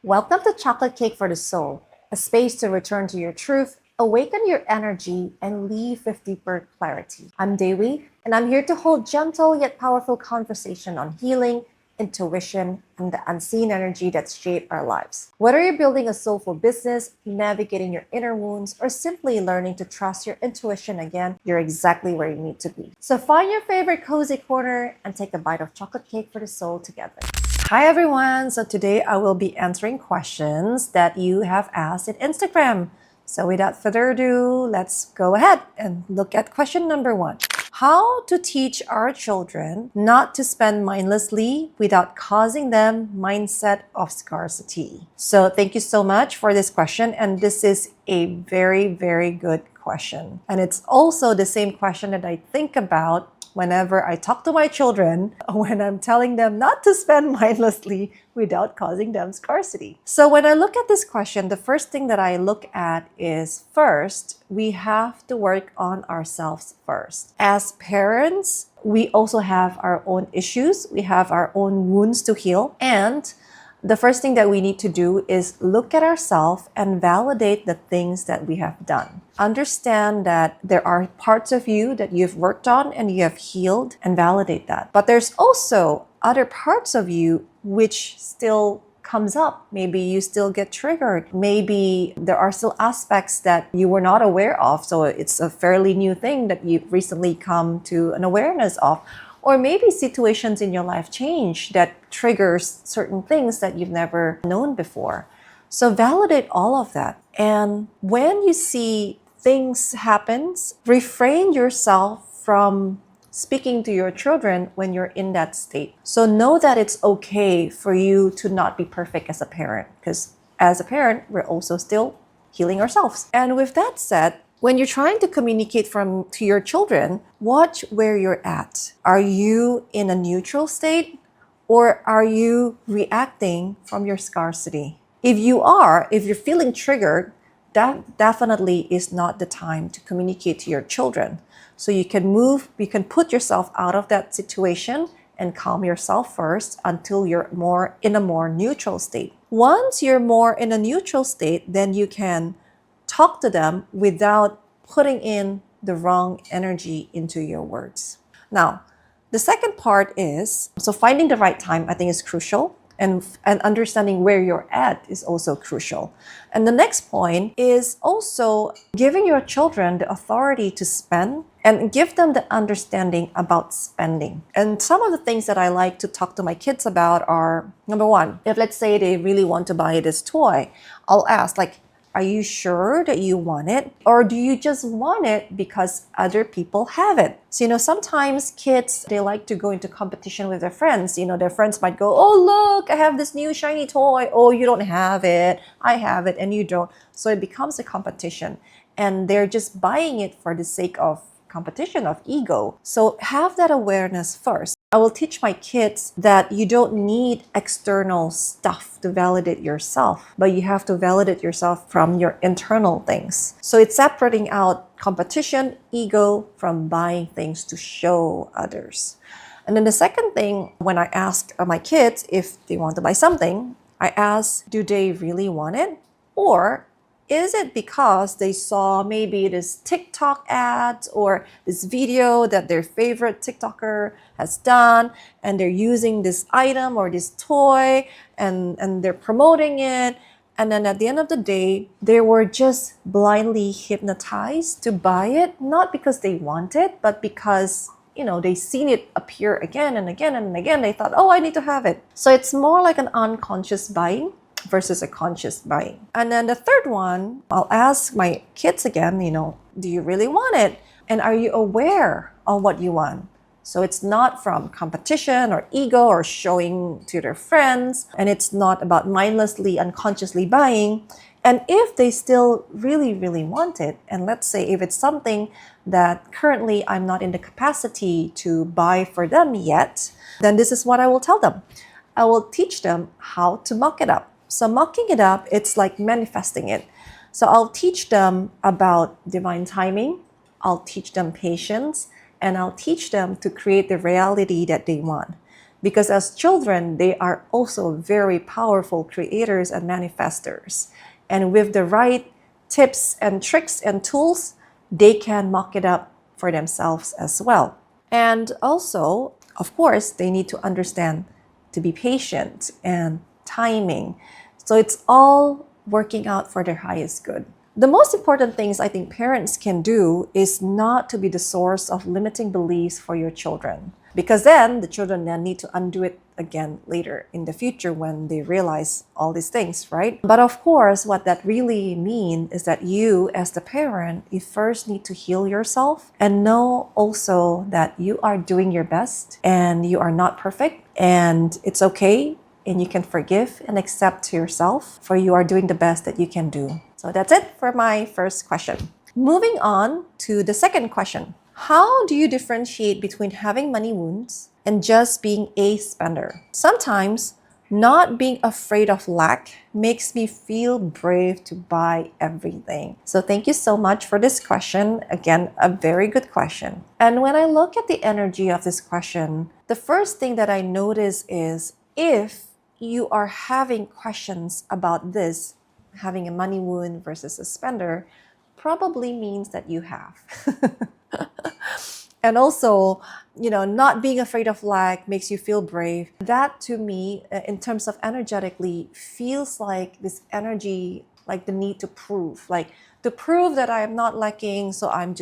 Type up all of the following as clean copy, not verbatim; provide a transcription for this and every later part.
Welcome to Chocolate Cake for the Soul, a space to return to your truth, awaken your energy, and leave with deeper clarity. I'm Dewi, and I'm here to hold gentle yet powerful conversation on healing, intuition, and the unseen energy that shape our lives. Whether you're building a soulful business, navigating your inner wounds, or simply learning to trust your intuition again, you're exactly where you need to be. So find your favorite cozy corner and take a bite of chocolate cake for the soul together. Hi everyone! So today I will be answering questions that you have asked in Instagram. So without further ado, let's go ahead and look at question number 1. How to teach our children not to spend mindlessly without causing them mindset of scarcity. So thank you so much for this question, and this is a very, very good question. And it's also the same question that I think about whenever I talk to my children, when I'm telling them not to spend mindlessly without causing them scarcity. So when I look at this question, the first thing that I look at is first, we have to work on ourselves first. As parents, we also have our own issues. We have our own wounds to heal. And the first thing that we need to do is look at ourselves and validate the things that we have done. Understand that there are parts of you that you've worked on and you have healed, and validate that. But there's also other parts of you which still comes up. Maybe you still get triggered. Maybe there are still aspects that you were not aware of. So it's a fairly new thing that you've recently come to an awareness of. Or maybe situations in your life change that triggers certain things that you've never known before. So validate all of that. And when you see things happen, refrain yourself from speaking to your children when you're in that state. So know that it's okay for you to not be perfect as a parent, because as a parent, we're also still healing ourselves. And with that said, when you're trying to communicate to your children, watch where you're at. Are you in a neutral state, or are you reacting from your scarcity? If you're feeling triggered, that definitely is not the time to communicate to your children. So you can put yourself out of that situation and calm yourself first until you're in a more neutral state. Once you're more in a neutral state, then you can talk to them without putting in the wrong energy into your words. Now, the second part is, so finding the right time, I think, is crucial, and understanding where you're at is also crucial. And the next point is also giving your children the authority to spend and give them the understanding about spending. And some of the things that I like to talk to my kids about are, number 1, if let's say they really want to buy this toy, I'll ask, are you sure that you want it? Or do you just want it because other people have it? So, sometimes kids, they like to go into competition with their friends. Their friends might go, oh, look, I have this new shiny toy. Oh, you don't have it. I have it and you don't. So it becomes a competition. And they're just buying it for the sake of competition, of ego. So have that awareness first. I will teach my kids that you don't need external stuff to validate yourself, but you have to validate yourself from your internal things. So it's separating out competition, ego, from buying things to show others. And then the second thing, when I ask my kids if they want to buy something, I ask, do they really want it? Or is it because they saw maybe this TikTok ads or this video that their favorite TikToker has done, and they're using this item or this toy and they're promoting it, and then at the end of the day, they were just blindly hypnotized to buy it, not because they want it, but because they seen it appear again and again and again. They thought, oh, I need to have it. So it's more like an unconscious buying versus a conscious buying. And then the third one, I'll ask my kids again, do you really want it? And are you aware of what you want? So it's not from competition or ego or showing to their friends. And it's not about mindlessly, unconsciously buying. And if they still really, really want it, and let's say if it's something that currently I'm not in the capacity to buy for them yet, then this is what I will tell them. I will teach them how to muck it up. So mucking it up, it's like manifesting it. So I'll teach them about divine timing. I'll teach them patience, and I'll teach them to create the reality that they want. Because as children, they are also very powerful creators and manifestors. And with the right tips and tricks and tools, they can mock it up for themselves as well. And also, of course, they need to understand to be patient and timing. So it's all working out for their highest good. The most important things I think parents can do is not to be the source of limiting beliefs for your children. Because then the children then need to undo it again later in the future when they realize all these things, right? But of course, what that really means is that you, as the parent, you first need to heal yourself and know also that you are doing your best and you are not perfect and it's okay and you can forgive and accept yourself for you are doing the best that you can do. So that's it for my first question. Moving on to the second question. How do you differentiate between having money wounds and just being a spender? Sometimes not being afraid of lack makes me feel brave to buy everything. So thank you so much for this question. Again, a very good question. And when I look at the energy of this question, the first thing that I notice is if you are having questions about this, having a money wound versus a spender, probably means that you have. And also, not being afraid of lack makes you feel brave. That to me, in terms of energetically, feels like this energy, like the need to prove, like to prove that I am not lacking. So I'm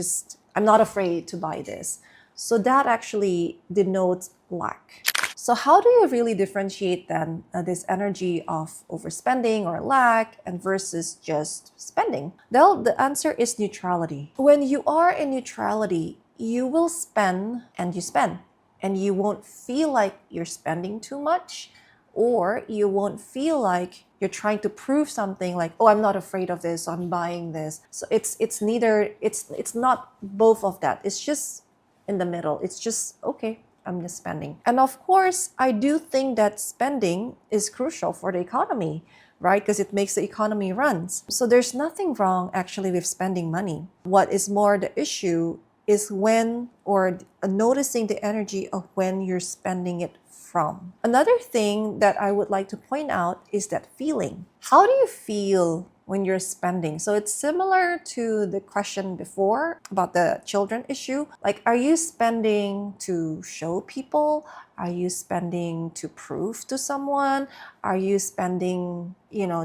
not afraid to buy this. So that actually denotes lack. So how do you really differentiate then this energy of overspending or lack and versus just spending? Well, the answer is neutrality. When you are in neutrality, you will spend and you spend, and you won't feel like you're spending too much, or you won't feel like you're trying to prove something like, oh, I'm not afraid of this, so I'm buying this. So it's not both of that. It's just in the middle. It's just okay. I'm just spending. And of course, I do think that spending is crucial for the economy, right? Because it makes the economy runs. So there's nothing wrong actually with spending money. What is more the issue is when or noticing the energy of when you're spending it from. Another thing that I would like to point out is that feeling. How do you feel when you're spending? So it's similar to the question before about the children issue. Like, are you spending to show people? Are you spending to prove to someone? Are you spending,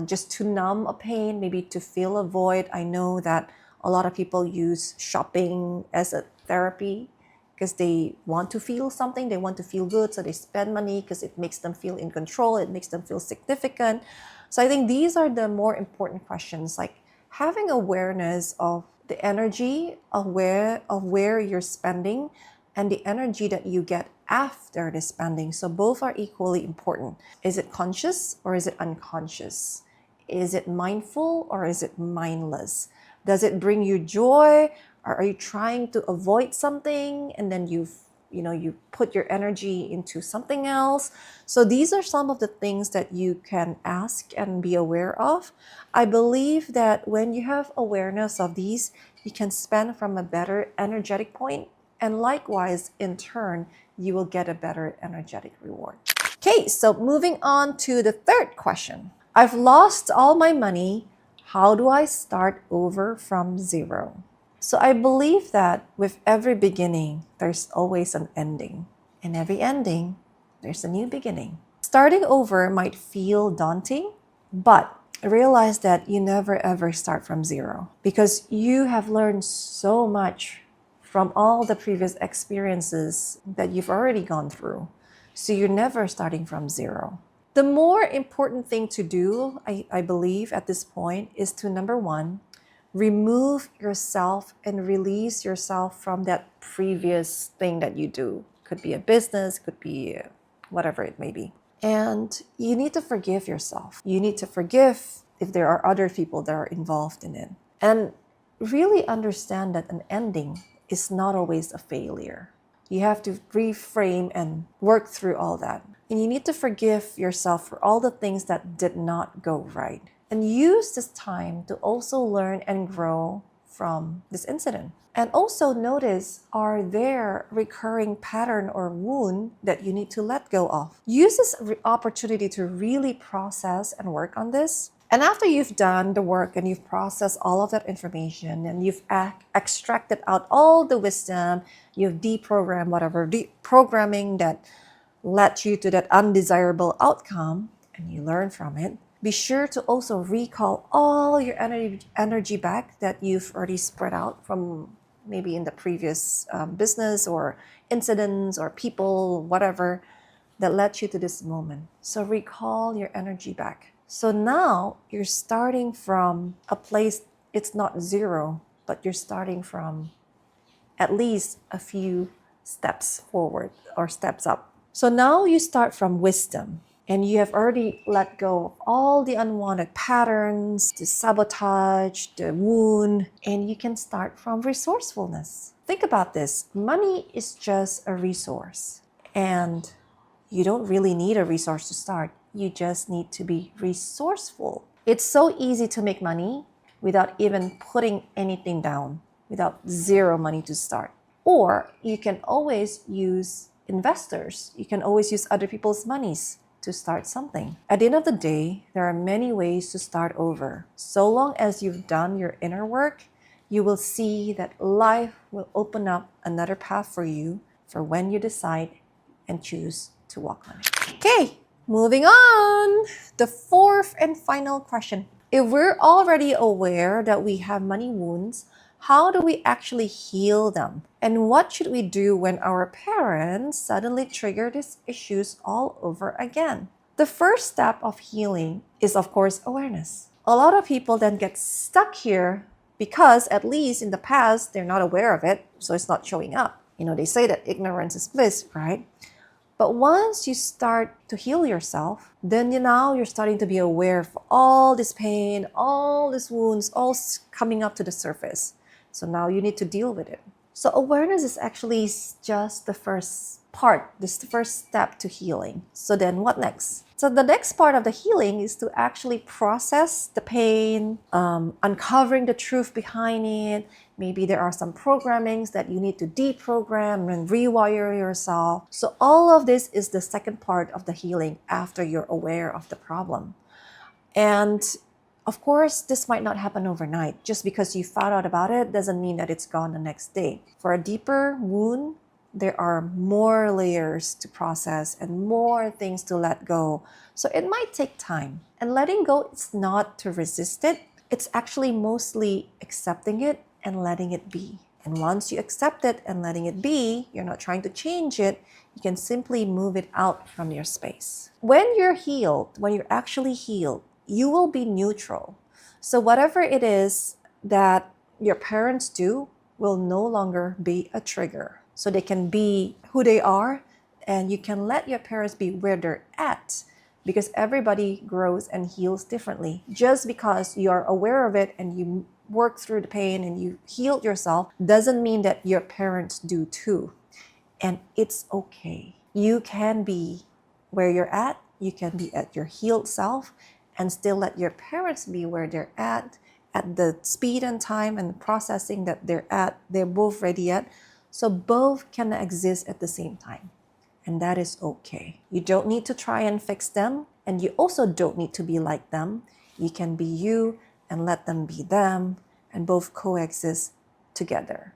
just to numb a pain, maybe to fill a void? I know that a lot of people use shopping as a therapy because they want to feel something, they want to feel good, so they spend money because it makes them feel in control, it makes them feel significant. So I think these are the more important questions, like having awareness of the energy of where you're spending and the energy that you get after the spending. So both are equally important. Is it conscious or is it unconscious? Is it mindful or is it mindless? Does it bring you joy? Or are you trying to avoid something and then you put your energy into something else? So these are some of the things that you can ask and be aware of. I believe that when you have awareness of these, you can spend from a better energetic point, and likewise, in turn, you will get a better energetic reward. Okay, so moving on to the third question. I've lost all my money. How do I start over from zero? So I believe that with every beginning, there's always an ending. In every ending, there's a new beginning. Starting over might feel daunting, but realize that you never ever start from zero because you have learned so much from all the previous experiences that you've already gone through. So you're never starting from zero. The more important thing to do, I believe at this point, is to, number one, remove yourself and release yourself from that previous thing that you do. Could be a business, could be whatever it may be. And you need to forgive yourself. You need to forgive if there are other people that are involved in it. And really understand that an ending is not always a failure. You have to reframe and work through all that. And you need to forgive yourself for all the things that did not go right. And use this time to also learn and grow from this incident. And also notice, are there recurring pattern or wound that you need to let go of? Use this opportunity to really process and work on this. And after you've done the work and you've processed all of that information and you've extracted out all the wisdom, you've deprogrammed whatever deprogramming that led you to that undesirable outcome, and you learn from it, be sure to also recall all your energy back that you've already spread out from maybe in the previous business or incidents or people, whatever, that led you to this moment. So recall your energy back. So now you're starting from a place, it's not zero, but you're starting from at least a few steps forward or steps up. So now you start from wisdom, and you have already let go of all the unwanted patterns, the sabotage, the wound, and you can start from resourcefulness. Think about this. Money is just a resource, and you don't really need a resource to start. You just need to be resourceful. It's so easy to make money without even putting anything down, without zero money to start. Or you can always use investors. You can always use other people's monies to start something. At the end of the day, there are many ways to start over. So long as you've done your inner work, you will see that life will open up another path for you for when you decide and choose to walk on it. Okay, moving on. The fourth and final question. If we're already aware that we have money wounds, how do we actually heal them? And what should we do when our parents suddenly trigger these issues all over again? The first step of healing is, of course, awareness. A lot of people then get stuck here because, at least in the past, they're not aware of it, so it's not showing up. They say that ignorance is bliss, right? But once you start to heal yourself, then you're starting to be aware of all this pain, all these wounds, all coming up to the surface. So now you need to deal with it. So awareness is actually just the first part. This is the first step to healing. So then what next? So the next part of the healing is to actually process the pain, uncovering the truth behind it. Maybe there are some programmings that you need to deprogram and rewire yourself. So all of this is the second part of the healing after you're aware of the problem. And of course, this might not happen overnight. Just because you found out about it doesn't mean that it's gone the next day. For a deeper wound, there are more layers to process and more things to let go. So it might take time. And letting go is not to resist it. It's actually mostly accepting it and letting it be. And once you accept it and letting it be, you're not trying to change it, you can simply move it out from your space. When you're healed, when you're actually healed, you will be neutral. So whatever it is that your parents do will no longer be a trigger. So they can be who they are, and you can let your parents be where they're at, because everybody grows and heals differently. Just because you're aware of it and you work through the pain and you healed yourself doesn't mean that your parents do too. And it's okay. You can be where you're at. You can be at your healed self and still let your parents be where they're at the speed and time and processing that they're both ready at. So both can exist at the same time. And that is okay. You don't need to try and fix them, and you also don't need to be like them. You can be you and let them be them, and both coexist together.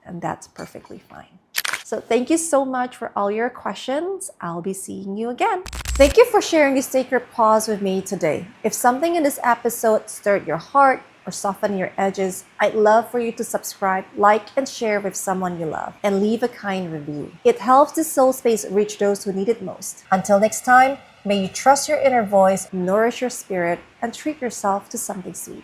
And that's perfectly fine. So thank you so much for all your questions. I'll be seeing you again. Thank you for sharing this sacred pause with me today. If something in this episode stirred your heart or softened your edges, I'd love for you to subscribe, like, and share with someone you love, and leave a kind review. It helps the soul space reach those who need it most. Until next time, may you trust your inner voice, nourish your spirit, and treat yourself to something sweet.